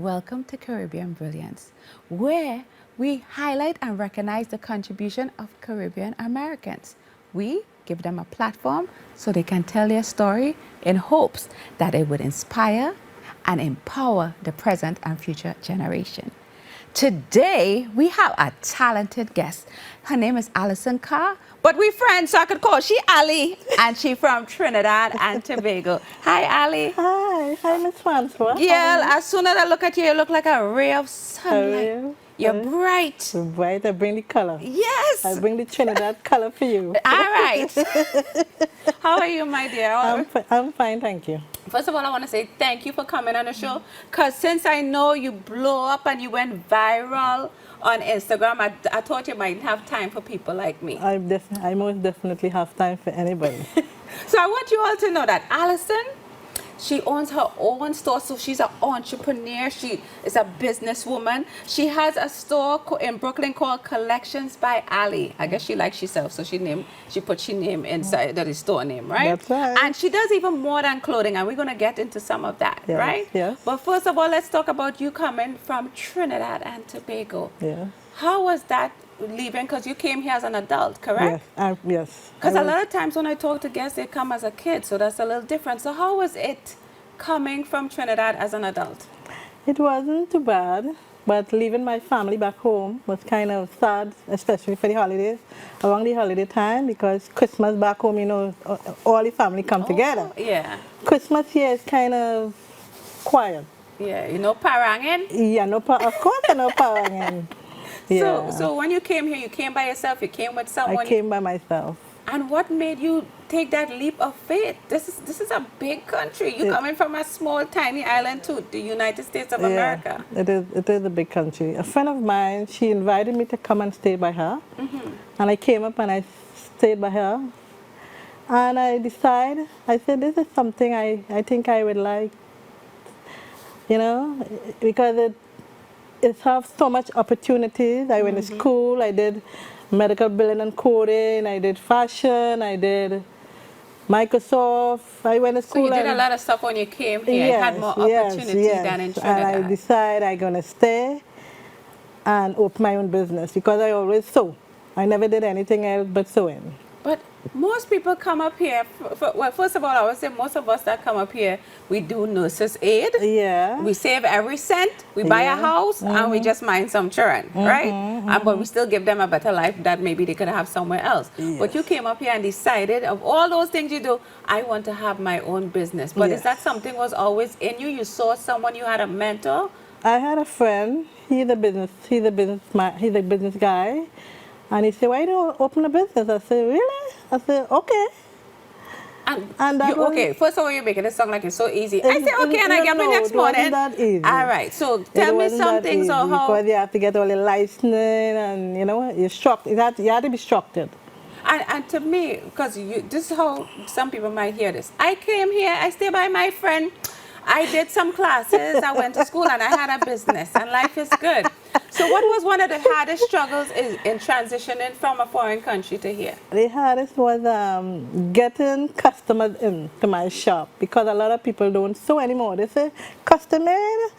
and welcome to Caribbean Brilliance, where we highlight and recognize the contribution of Caribbean Americans. We give them a platform so they can tell their story in hopes that it would inspire and empower the present and future generation. Today, we have a talented guest. Her name is Allison Carr, but we friends, so I could call she Ali, and she from Trinidad and Tobago. Hi, Ali. Hi, Mss Francois. Girl, as soon as I look at you, you look like a ray of sunlight. You're bright. You're bright. I bring the color. Yes. I bring the Trinidad color for you. All right. How are you, my dear? I'm fine, thank you. First of all, I want to say thank you for coming on the show. Because since I know you blew up and you went viral on Instagram, I thought you might have time for people like me. I most definitely have time for anybody. So I want you all to know that Allison, she owns her own store, so she's an entrepreneur. She is a businesswoman. She has a store in Brooklyn called Collections by Ali. I guess she likes herself, so she put her name inside the store name, right? That's right. And she does even more than clothing, and we're going to get into some of that, Yes, right? yes. But first of all, let's talk about you coming from Trinidad and Tobago. Yeah. How was that leaving? Because you came here as an adult, correct? Yes. Yes. Because a lot of times when I talk to guests, they come as a kid, so that's a little different. So how was it coming from Trinidad as an adult? It wasn't too bad, but leaving my family back home was kind of sad, especially for the holidays, around the holiday time, because Christmas back home, you know, all the family come together. Yeah. Christmas here is kind of quiet. Yeah, you know parangin? Yeah, of course I know parangin. Yeah. So when you came here, you came by yourself, you came with someone? I came by myself. And what made you take that leap of faith? This is a big country. You're coming from a small, tiny island to the United States of America. It is a big country. A friend of mine, she invited me to come and stay by her. And I came up and I stayed by her. And I said, this is something I think I would like, you know, because it has so much opportunities. I went to school, I did medical billing and coding, I did fashion, I did Microsoft. I went to school. So you did a lot of stuff when you came here. You had more opportunity than in Trinidad. And I decided I'm going to stay and open my own business because I always sew. I never did anything else but sewing. But most people come up here, well, first of all, I would say most of us that come up here, we do nurse's aid. Yeah. We save every cent, we buy a house, and we just mind some children, right? But we still give them a better life that maybe they could have somewhere else. Yes. But you came up here and decided, of all those things you do, I want to have my own business. But is that something was always in you? You saw someone, you had a mentor? I had a friend, he's a business guy. And he said, why don't you open a business? I said, really? I said, okay. Okay, first of all, you're making it sound like it's so easy. I said, okay, and I get me next morning. It wasn't that easy. All right, so tell me some things on how... Because you have to get all the licensing and, you know, you have to be structured. And to me, because this is how some people might hear this. I came here, I stayed by my friend. I did some classes, I went to school, and I had a business, and life is good. So what was one of the hardest struggles in transitioning from a foreign country to here? The hardest was getting customers into my shop, because a lot of people don't sew anymore. They say, custom made?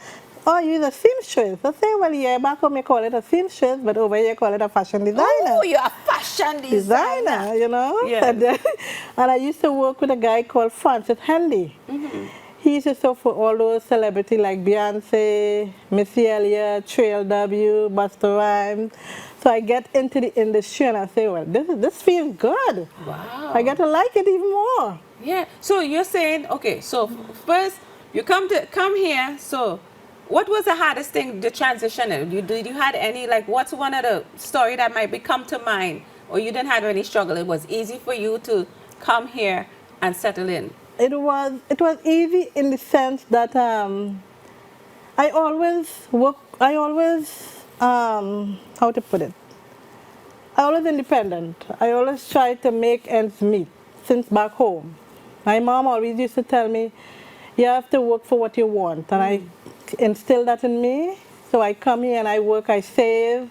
Oh, you're a seamstress. I say, well, yeah, back home you call it a seamstress, but over here you call it a fashion designer. Oh, you're a fashion designer. You know? Yeah. And I used to work with a guy called Francis Handy. He used to sew for all those celebrities like Beyonce, Missy Elliott, Trail W, Busta Rhymes. So I get into the industry and I say, well, this feels good. Wow. I get to like it even more. Yeah. So you're saying, okay, so first you come here. So what was the hardest thing, the transition? Did you had any, like, what's one of the story that might come to mind, or you didn't have any struggle? It was easy for you to come here and settle in. It was easy in the sense that I always how to put it? I always independent. I always try to make ends meet since back home. My mom always used to tell me, you have to work for what you want, and I instilled that in me. So I come here and I work, I save.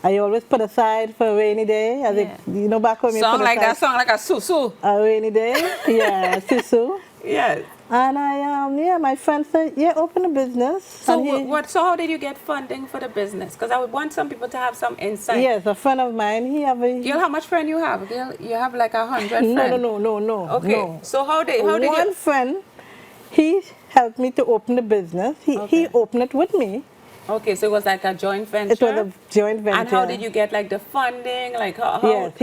I always put aside for a rainy day. You know, back home you song put like aside that song like a susu. A rainy day, yeah, susu. Yes. And yeah, my friend said, yeah, open a business. So And so how did you get funding for the business? Because I would want some people to have some insight. Yes, a friend of mine, he have a... Girl, how much friend you have? Girl, you have like 100 No, friends. no. Okay. So how did One you... friend, he helped me to open the business. He opened it with me. Okay, so it was like a joint venture? It was a joint venture. And how did you get like the funding? Like how... Yes,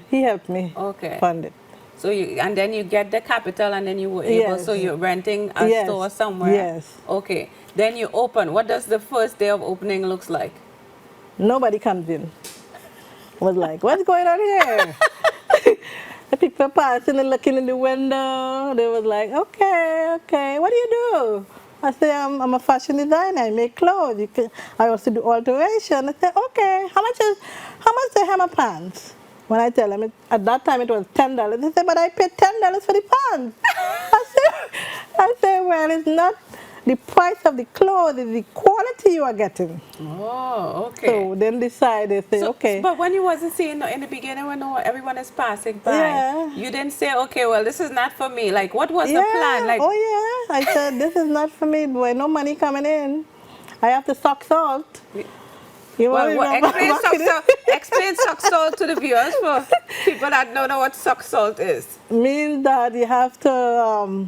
he helped me fund it. So and then you get the capital and then you were able, so you're renting a store somewhere? Yes. Okay. Then you open. What does the first day of opening looks like? Nobody comes in. I was like, what's going on here? The people passing and looking in the window. They was like, okay, what do you do? I say, I'm a fashion designer. I make clothes. I also do alteration. I say, okay, how much the hammer pants? When I tell them, at that time it was $10. They say, but I paid $10 for the pants. I say, well, it's not the price of the clothes, it's the quality you are getting. Oh, okay. So then decide, they say, okay. But when you wasn't seeing in the beginning, when everyone is passing by, you didn't say, okay, well, this is not for me. Like, what was the plan? Like, I said, this is not for me, boy. No money coming in. I have to suck salt. Explain suck salt to the viewers for people that don't know what suck salt is. Means that you have to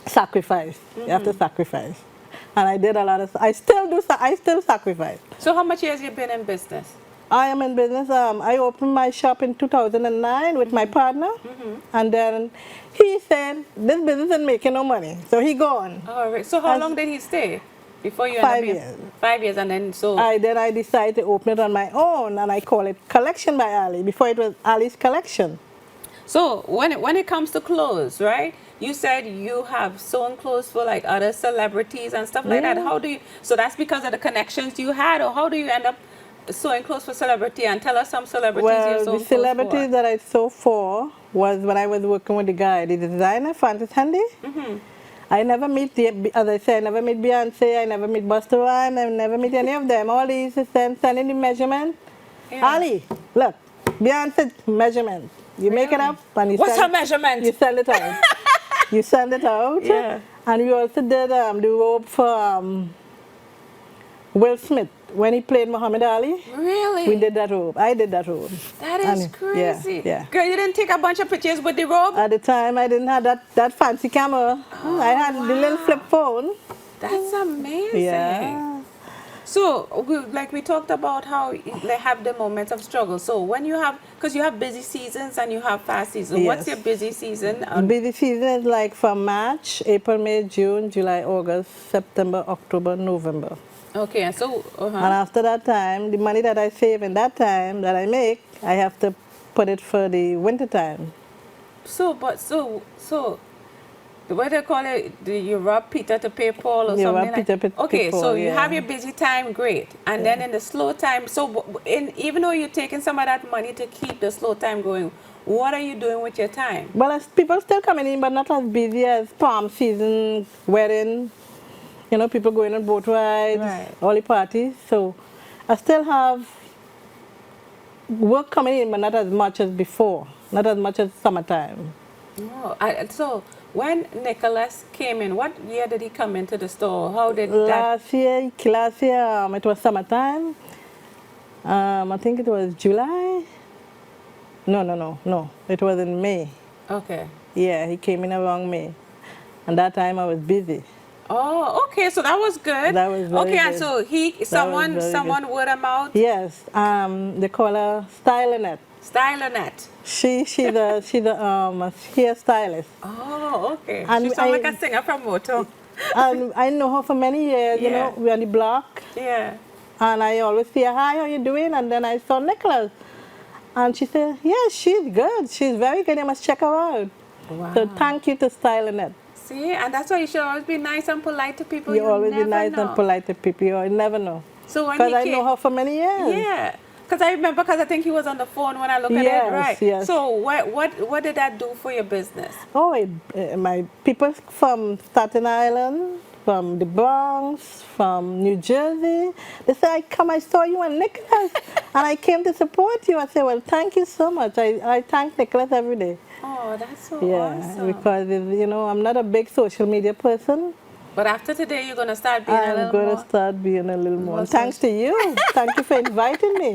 sacrifice. You have to sacrifice. And I did a lot of, I still sacrifice. So how much years you been in business? I am in business. I opened my shop in 2009 with my partner. And then he said, this business isn't making no money. So he gone. All right. So how long did he stay? Before you 5 years. 5 years, and then so... Then I decided to open it on my own, and I call it Collection by Ali. Before it was Ali's Collection. So when it comes to clothes, right? You said you have sewn clothes for like other celebrities and stuff like that. How do you... So that's because of the connections you had, or how do you end up sewing clothes for celebrity? And tell us some celebrities you sewn clothes for. Well, the celebrities that I sew for was when I was working with the guy, the designer, Francis Handy. I never meet, as I said, I never meet Beyonce, I never meet Busta Rhymes, I never meet any of them. All these is sending the measurement. Ali, look, Beyonce measurement. You make it up and you What's her measurement? You send it out. You send it out. Yeah. And we also did the robe for Will Smith. When he played Muhammad Ali, really? We did that robe. I did that robe. That is crazy. Yeah. Girl, you didn't take a bunch of pictures with the robe? At the time, I didn't have that fancy camera. I had the little flip phone. That's amazing. Yeah. So, we talked about how they have the moments of struggle. So, when you have, because you have busy seasons and you have fast seasons. Yes. What's your busy season? Busy season is like from March, April, May, June, July, August, September, October, November. Okay, and so... And after that time, the money that I save in that time that I make, I have to put it for the winter time. So, what do they call it? You rob Peter to pay Paul or You something rob Peter to pay Okay, Paul, so you have your busy time, great. And then in the slow time, so even though you're taking some of that money to keep the slow time going, what are you doing with your time? Well, people still coming in, but not as busy as palm season, wedding. You know, people going on boat rides, all the parties. So I still have work coming in, but not as much as before. Not as much as summertime. Oh, so when Nicholas came in, what year did he come into the store? How did last year, it was summertime. I think it was July. No. It was in May. Okay. Yeah, he came in around May. And that time I was busy. Oh, okay, so that was good. That was very good. And so someone word him out? Yes, they call her Stylinette. Stylinette. She's a hairstylist. Oh, okay. And she sounds like a singer from Moto. And I know her for many years, you know, we're on the block. Yeah. And I always say, hi, how you doing? And then I saw Nicholas. And she said, yes, she's good. She's very good. You must check her out. Wow. So thank you to Stylinette. See, and that's why you should always be nice and polite to people. You always be nice and polite to people. You never know. So when because I know her for many years. Yeah. Because I remember, because I think he was on the phone when I look at it, right? Yes. So what did that do for your business? Oh, my people from Staten Island, from the Bronx, from New Jersey, they say, I saw you and Nicholas, and I came to support you. I said, well, thank you so much. I thank Nicholas every day. Oh, that's so Yeah, awesome. because you know, I'm not a big social media person. But after today, you're gonna start being a I'm little going to more. start being a little more. more And thanks to you. Thank you for inviting me.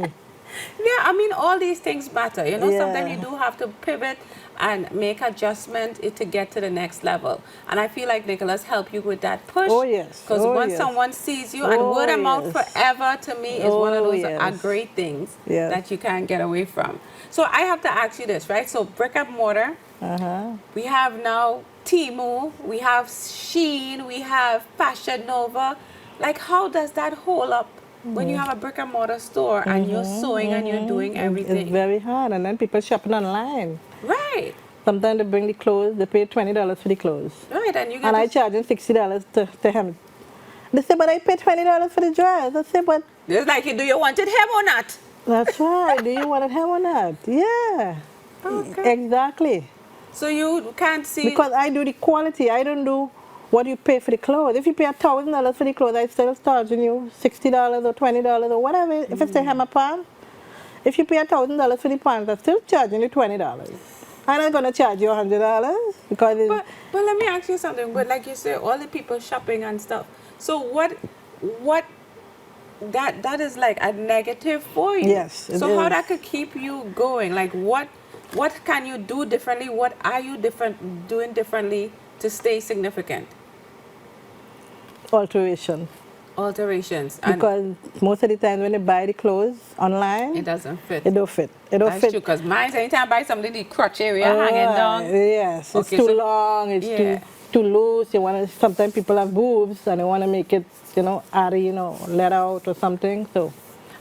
Yeah, I mean, all these things matter. You know, sometimes you Yeah. do have to pivot and make adjustment to get to the next level. And I feel like Nicholas helped you with that push. Oh, yes. Because Oh, once yes. someone sees you, and Oh, word of mouth yes. forever to me is one of Oh, those are yes. great things Yes. that you can't get away from. So I have to ask you this, right? So brick and mortar, Uh-huh. we have now Timu, we have Sheen, we have Fashion Nova. Like, how does that hold up when you have a brick and mortar store and you're sewing and you're doing It's everything? very hard. And then people shopping online. Right, Sometimes they bring the clothes, they pay $20 for the clothes. right, and you get And I to, charge them $60 to hem. They say, but I pay $20 for the dress. I say, but it's like, do you want it hem or not? that's right. Do you want it hem or not? Yeah. Okay. Exactly. So you can't see. Because I do the quality. I don't do what you pay for the clothes. If you pay $1,000 for the clothes, I still charging you $60 or $20 or whatever. If it's a hammer pant, if you pay $1,000 for the pants, I'm still charging you $20. I'm not gonna charge you $100 because it's, But let me ask you something. But like you say, all the people shopping and stuff. So what that is like a negative for you. yes, it So how is. that could keep you going? Like what can you do differently? What are you doing differently to stay significant? Alteration. Alterations. And Because most of the time when you buy the clothes online, it doesn't fit. it don't fit. It don't That's fit. true, because mine, anytime I buy something, the crotch area hanging down. Yes, it's Okay, too so- long, it's Yeah. too loose. You want to, sometimes people have boobs and they want to make it, you know, airy, you know, let out or something. So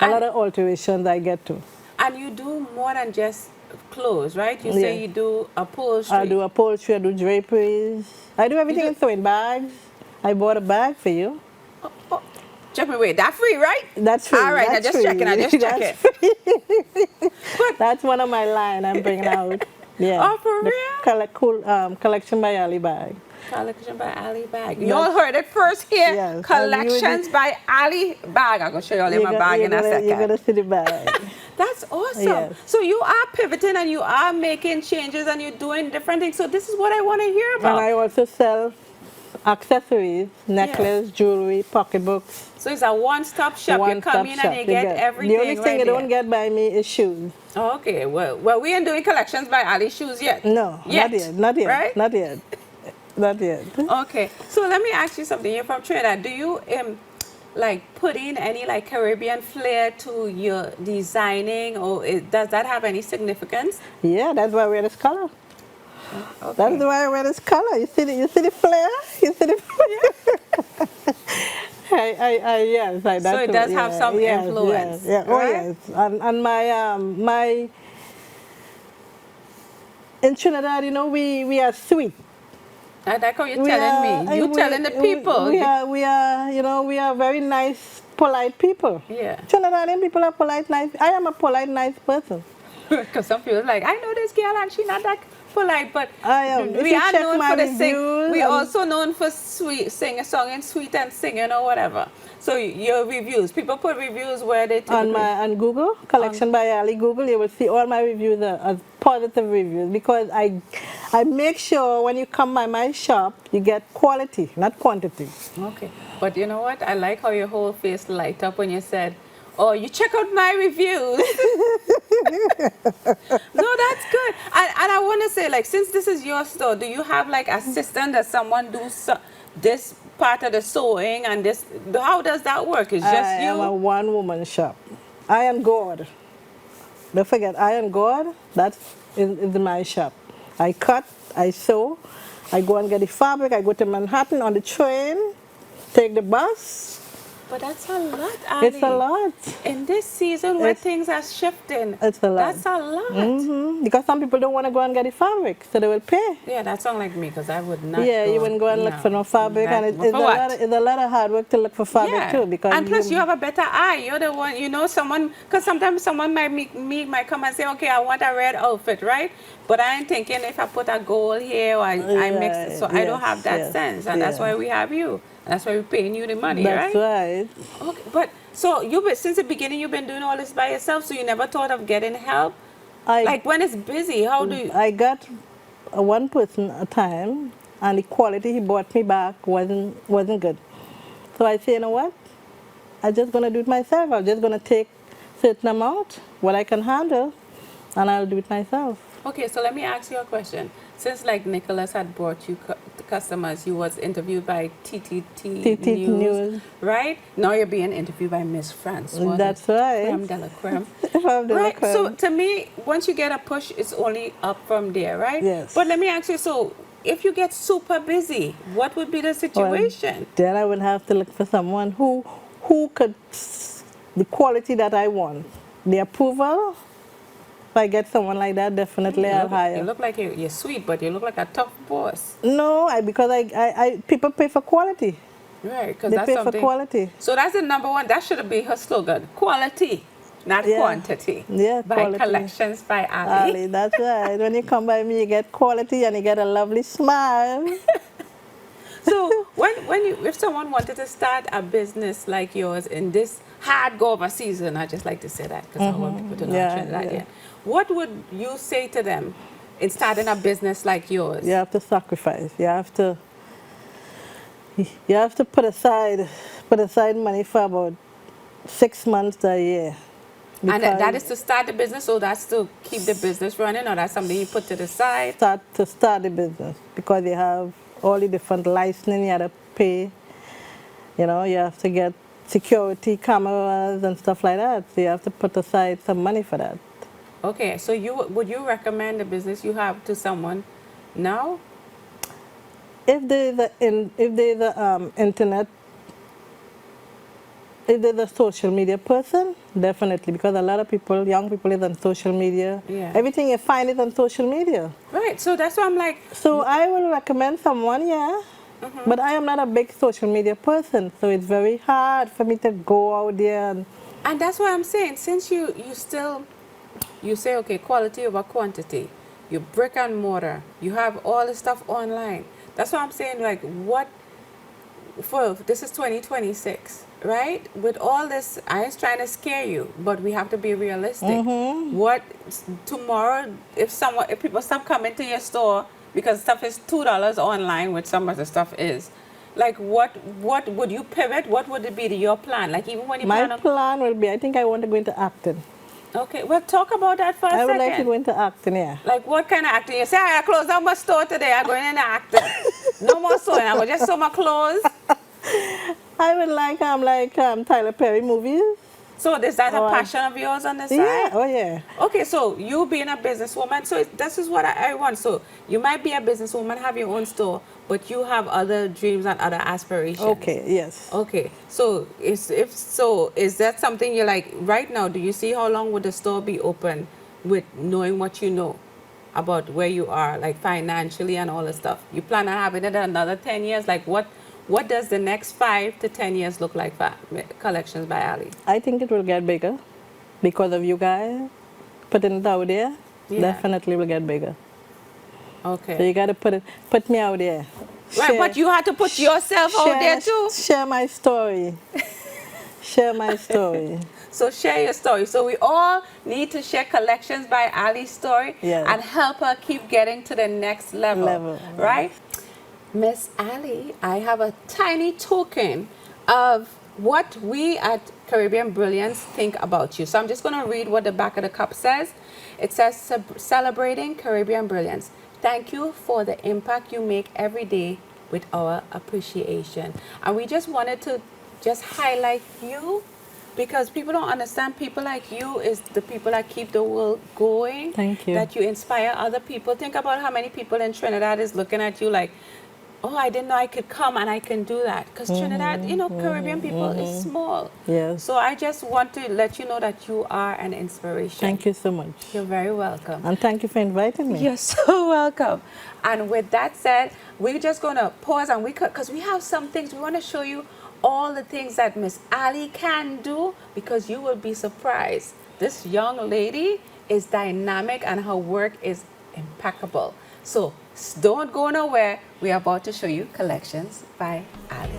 a And- lot of alterations I get to. And you do more than just clothes, right? You say Yeah. you do upholstery. I do upholstery, I do draperies. I do everything do- in sewing bags. I bought a bag for you. Oh, just me wait, that free, right? That's free. All right, that's I just free. checking. I just That's checking. free. But That's one of my line I'm bringing out. Yeah. Oh, for The real? collection by Ali bag. Collection by Ali Bag. You That's- all heard it first here. Yes, Collections by Ali Bag. I'm gonna show you all in my bag in a second. You're gonna see the bag. That's awesome. Yes. So you are pivoting and you are making changes and you're doing different things. So this is what I want to hear And about. I also sell accessories, necklace, jewelry, pocketbooks. So it's a one-stop shop. You come in and you get everything. The only thing right you there. don't get by me is shoes. Oh, okay. Well, we ain't doing collections by Ali shoes yet. No, Yet. not yet, Right? not yet, not yet. Okay. So let me ask you something. You're from Trinidad. Do you like put in any like Caribbean flair to your designing, or does that have any significance? Yeah, that's why I wear this color. Okay. That's why I wear this color. You see the flare? You see the flare? Yes, So it does have some influence, Yes, yeah. Oh right? yes, and my in Trinidad, you know, we are sweet. I like how you're We telling are- me. You're telling the people. we are very nice, polite people. Yeah. Trinidadian people are polite, nice. I am a polite, nice person. Because some people are like, I know this girl and she's not that polite, but I am. If we you are check known my for the sing. reviews, We also known for sing a song and sweet and singing or whatever. So your reviews, people put reviews where they typically, On Google, collection by Ali Google, you will see all my reviews are positive reviews because I make sure when you come by my shop, you get quality, not quantity. Okay, but you know what? I like how your whole face light up when you said, "Oh, you check out my reviews." No, that's good. And I want to say, like, since this is your store, do you have like assistant that someone do this part of the sewing and this? How does that work? It's just I you. am a one-woman shop. Iron God. Don't forget, Iron God, that's is my shop. I cut, I sew, I go and get the fabric, I go to Manhattan on the train, take the bus. But that's a lot, Ali. It's a lot. In this season where It's- things are shifting, It's a lot. that's a lot. Because some people don't want to go and get the fabric, so they will pay. Yeah, that sounds like me because I would not. Yeah, you wouldn't go and look for no fabric, and it's a lot of hard work to look for fabric too. Because and plus you have a better eye. You're the one, you know, someone, because sometimes someone might come and say, okay, I want a red outfit, right? But I ain't thinking if I put a gold here or I mix it. So I don't have that sense. And that's why we have you. That's why we're paying you the money, That's right. Okay, but so since the beginning you've been doing all this by yourself, so you never thought of getting help? Like when it's busy, how do you? I got a one person a time, and the quality he brought me back wasn't good. So I say, you know what? I'm just gonna do it myself. I'm just gonna take certain amount, what I can handle, and I'll do it myself. Okay, so let me ask you a question. Since like Nicholas had brought you customers, you was interviewed by TT News, News. right? Now you're being interviewed by Mss Francois. That's right. Creme de la creme. Creme de la Right. creme. So to me, once you get a push, it's only up from there, right? Yes. But let me ask you, so if you get super busy, what would be the situation? Well, then I would have to look for someone who could, the quality that I want, the approval. If I get someone like that, definitely I'll hire. You look like you're sweet, but you look like a tough boss. No, because people pay for quality. Right, because They that's pay something. for quality. So that's the number one. That should be her slogan: quality, not quantity. Yeah, by quality. Collections by Ali. Ali, that's right. When you come by me, you get quality and you get a lovely smile. So if someone wanted to start a business like yours in this hard go-over season, I just like to say that because I want people to know Trinidad. Yeah. What would you say to them in starting a business like yours? You have to sacrifice. You have to put aside money for about 6 months to a year. And that is to start the business, or that's to keep the business running, or that's something you put to the side? Start the business, because you have all the different licensing you have to pay. You know, you have to get security cameras and stuff like that. So you have to put aside some money for that. Okay, so would you recommend the business you have to someone now? If there's internet, if there's a social media person, definitely, because a lot of people, young people, is on social media. Yeah. Everything you find is on social media. Right, so that's why I'm like... So I will recommend someone, yeah. But I am not a big social media person, so it's very hard for me to go out there. And that's why I'm saying, since you say, okay, quality over quantity, you brick and mortar, you have all the stuff online. That's why I'm saying, like, this is 2026, right? With all this, I ain't trying to scare you, but we have to be realistic. What, tomorrow, if people stop coming to your store because stuff is $2 online, which some of the stuff is, like, what would you pivot? What would it be to your plan? Like, even when you My plan will be, I think I want to go into acting. Okay, well, talk about that for a second. I would like to go into acting, yeah. Like, what kind of acting? You say, I closed down my store today, I'm going into acting. No more sewing, I will just sew my clothes. I would like Tyler Perry movies. So is that a passion of yours on the side? Yeah, oh yeah. Okay, so you being a businesswoman, so this is what I want. So you might be a businesswoman, have your own store, but you have other dreams and other aspirations. Okay, yes. Okay, so is that something you're like, right now, do you see how long would the store be open with knowing what you know about where you are, like financially and all the stuff? You plan on having it another 10 years? Like what does the next 5 to 10 years look like for Collections by Ali? I think it will get bigger because of you guys putting it out there. Yeah. Definitely will get bigger. Okay. So you got to put me out there. Right, but you had to put yourself out there too. Share my story. Share my story. So share your story. So we all need to share Collections by Ali's story and help her keep getting to the next level. Right? Miss Ali, I have a tiny token of what we at Caribbean Brilliance think about you. So I'm just going to read what the back of the cup says. It says, celebrating Caribbean Brilliance. Thank you for the impact you make every day with our appreciation. And we just wanted to just highlight you, because people don't understand people like you is the people that keep the world going. Thank you. That you inspire other people. Think about how many people in Trinidad is looking at you like, oh, I didn't know I could come and I can do that. Because Trinidad, you know, Caribbean people is small. Yes. So I just want to let you know that you are an inspiration. Thank you so much. You're very welcome. And thank you for inviting me. You're so welcome. And with that said, we're just going to pause and because we have some things we want to show you, all the things that Miss Ali can do, because you will be surprised. This young lady is dynamic and her work is impeccable. So don't go nowhere. We are about to show you Collections by Ali.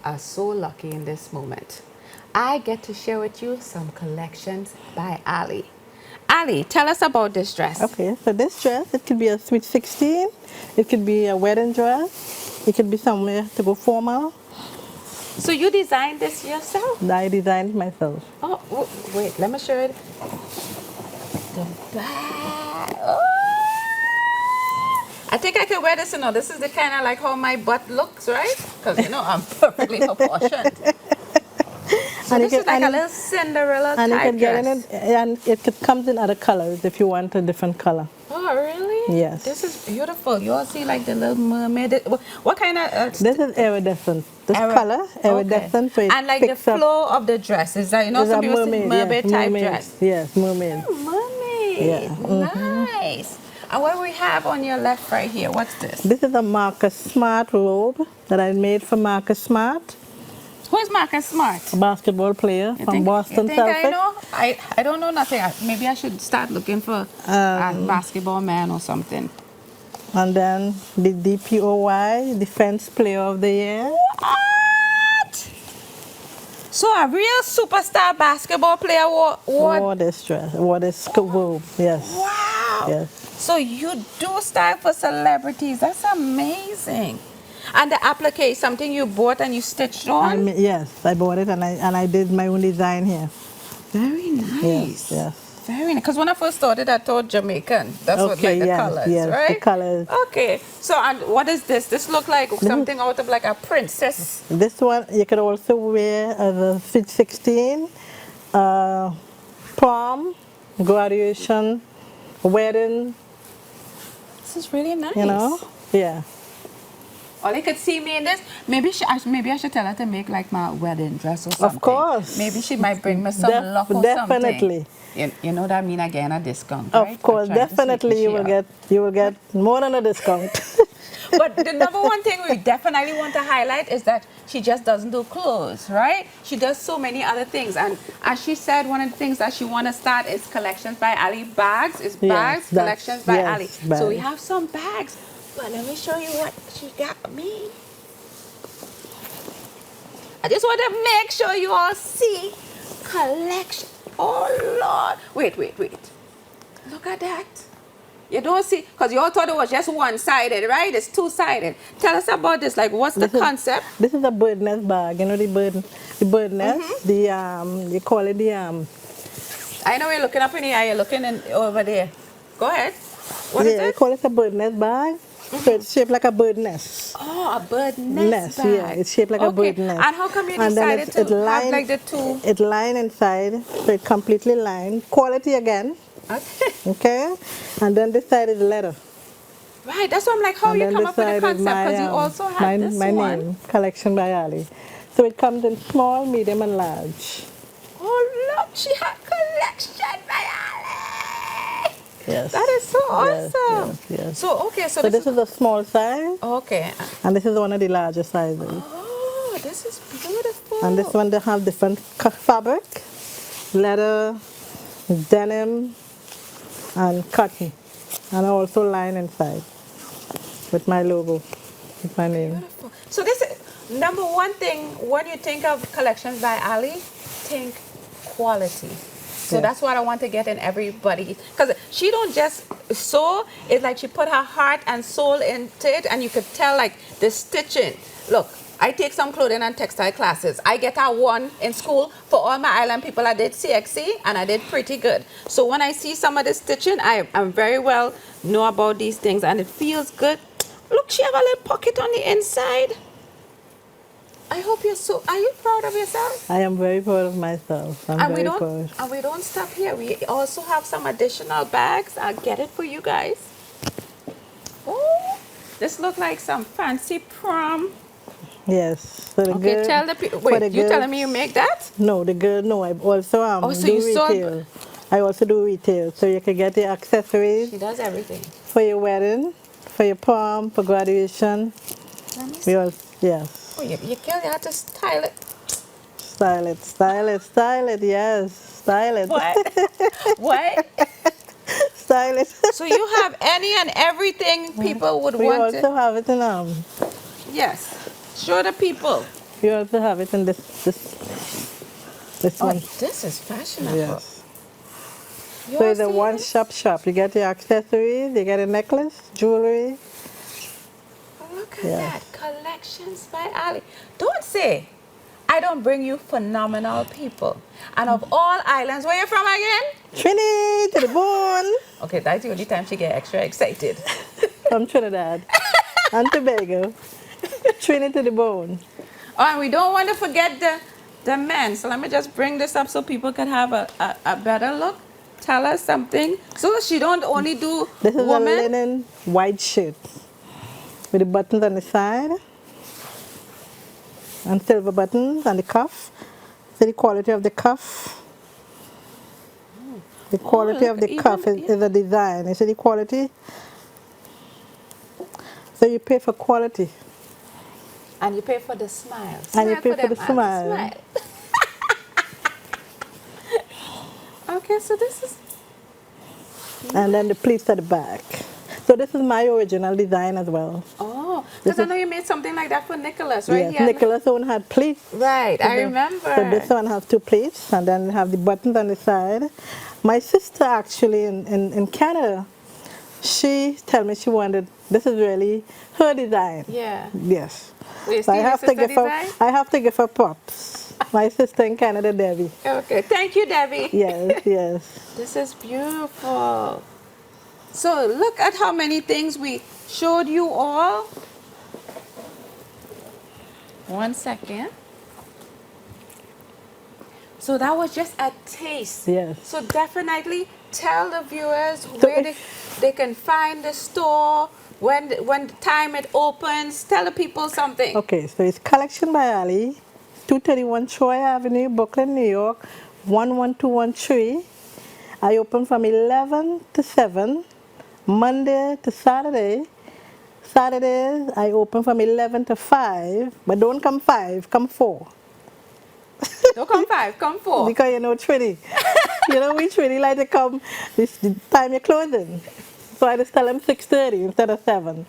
are so lucky in this moment. I get to share with you some collections by Ali. Ali, tell us about this dress. Okay, so this dress, it could be a sweet 16, it could be a wedding dress, it could be somewhere to go formal. So you designed this yourself? I designed it myself. Oh, wait, let me show it. The back. Oh. I think I can wear this, this is the kind of like how my butt looks, right? Because, I'm perfectly proportioned. So this is like a little Cinderella and type you can get dress. and it comes in other colors if you want a different color. Oh, really? Yes. This is beautiful. You all see like the little mermaid. What kind of... this is iridescent. This color, iridescent. Okay. So and like the flow of the dress, is that, some people say mermaid type dress? Yes, mermaid. Mermaid. Yeah. Nice. And what we have on your left right here, what's this? This is a Marcus Smart robe that I made for Marcus Smart. Who is Marcus Smart? A basketball player from Boston, you think Celtics. I know? I don't know nothing. Maybe I should start looking for a basketball man or something. And then the DPOY, Defense Player of the Year. What? So a real superstar basketball player wore this dress, wore this robe, yes. Wow. Yes. So you do style for celebrities. That's amazing. And the applique, something you bought and you stitched on? Yes, I bought it and I did my own design here. Very nice. Yes. Very nice. Because when I first started, I thought Jamaican. That's what like the colors, yes, right? the colors. Okay. So and what is this? This look like something out of like a princess. This one you could also wear as a fit 16, prom, graduation, wedding. This is really nice. Yeah. Or they could see me in this. Maybe I should tell her to make like my wedding dress or something. Of course. Maybe she might bring me some luck or definitely. something. You know what I mean? Again, a discount, right? Of course, definitely you will get more than a discount. But the number one thing we definitely want to highlight is that she just doesn't do clothes, right? She does so many other things. And as she said, one of the things that she want to start is Collections by Ali bags. It's bags, Collections by Ali. Bags. So we have some bags. But let me show you what she got me. I just want to make sure you all see collection. Oh, Lord. Wait. Look at that. You don't see, because you all thought it was just one-sided, right? It's two-sided. Tell us about this. Like, what's the concept? This is a bird nest bag. You know the bird nest? You call it the... I know you're looking up in the eye. You're looking over there. Go ahead. What is it? You call it a bird nest bag. So it's shaped like a bird nest. Oh, a bird nest bag. Yeah, it's shaped like a bird nest. And how come you decided to have like the two? It's lined inside, so it's completely lined. Quality again. Okay. And then this side is leather. Right, that's why I'm like, how you come up with the concept? Because you also have this my one. name, Collection by Ali. So it comes in small, medium, and large. Oh, look, she had Collection by Ali. Yes. That is so awesome. Yes. So, okay, so this is a small size. Okay. And this is one of the larger sizes. Oh, this is beautiful. And this one, they have different fabric, leather, denim, and cotton. And also line inside with my logo, with my name. Beautiful. So this is, number one thing, when you think of Collections by Ali, think quality. So that's what I want to get in everybody. Because she don't just sew, it's like she put her heart and soul into it, and you could tell like the stitching. Look, I take some clothing and textile classes. I get a 1 in school. For all my island people, I did CXC, and I did pretty good. So when I see some of the stitching, I'm very well know about these things, and it feels good. Look, she have a little pocket on the inside. I hope you're are you proud of yourself? I am very proud of myself. I'm very proud. And we don't stop here. We also have some additional bags. I'll get it for you guys. Oh, this look like some fancy prom. Yes. For the girl, tell the people. Wait, you telling me you make that? No, the girl, no. I also so do you retail. I also do retail. So you can get the accessories. She does everything. For your wedding, for your prom, for graduation. Let me see. Yes. Oh, you have to style it. Style it, yes. Style it. What? What? Style it. So you have any and everything people would want to... We also have it in Yes. Show the people. You also have it in this Oh, one. this is fashionable. Yes. You So all it's a see this? one-stop shop. You get your accessories, you get a necklace, jewelry. Look at Yes. that. Collections by Ali. Don't say I don't bring you phenomenal people. And of all islands, where you from again? Trinity to the bone. Okay, that's the only time she get extra excited. From Trinidad and Tobago. Trinity to the bone. Oh, and we don't want to forget the men. So let me just bring this up so people can have a better look. Tell us something. So she don't only do This is a women. linen white shirt with the buttons on the side and silver buttons on the cuff. See the quality of the cuff? The quality look, of the cuff is a design. You see the quality? So you pay for quality. And you pay for the smile. And you Smile pay for for them, the Ali. smile. Smile. Okay, so this is. And then the pleats at the back. So this is my original design as well. Oh, because I know you made something like that for Nicholas, right? Yes, Nicholas own had pleats. Right, I remember. So this one has two pleats, and then have the buttons on the side. My sister actually in Canada, she told me she wanted, this is really her design. Yeah. Yes. Will you So steal your sister design? I have to give her props. My sister in Canada, Debbie. Okay, thank you, Debbie. Yes, yes. This is beautiful. So look at how many things we showed you all. 1 second. So that was just a taste. Yes. So definitely tell the viewers So where they can find the store, when the time it opens. Tell the people something. Okay, so it's Collection by Ali, 231 Troy Avenue, Brooklyn, New York, 11213. I open from 11 to 7, Monday to Saturday. Saturdays, I open from 11 to 5, but don't come 5, come 4. Don't come 5, come 4. Because you know, Trinity. You know, we Trinity like to come this the time you're closing. So I just tell them 6:30 instead of 7.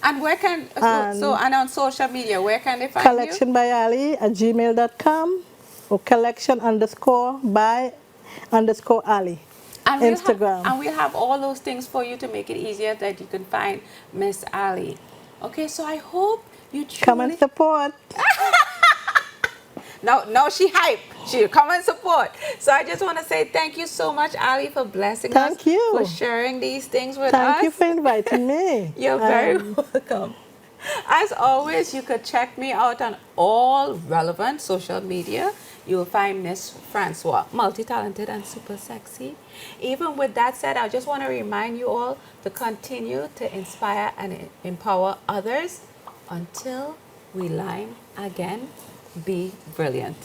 And where can, and on social media, where can they find Collection by Ali at gmail.com or collection_by_Ali. And Instagram. we'll have all those things for you to make it easier that you can find Miss Ali. Okay, so I hope you truly... Come and support. No, she hype. She'll come and support. So I just want to say thank you so much, Ali, for blessing us. Thank you. For sharing these things with us. Thank you for inviting me. You're very welcome. As always, you could check me out on all relevant social media. You'll find Mss Francois, multi-talented and super sexy. Even with that said, I just want to remind you all to continue to inspire and empower others until we line again. Be brilliant.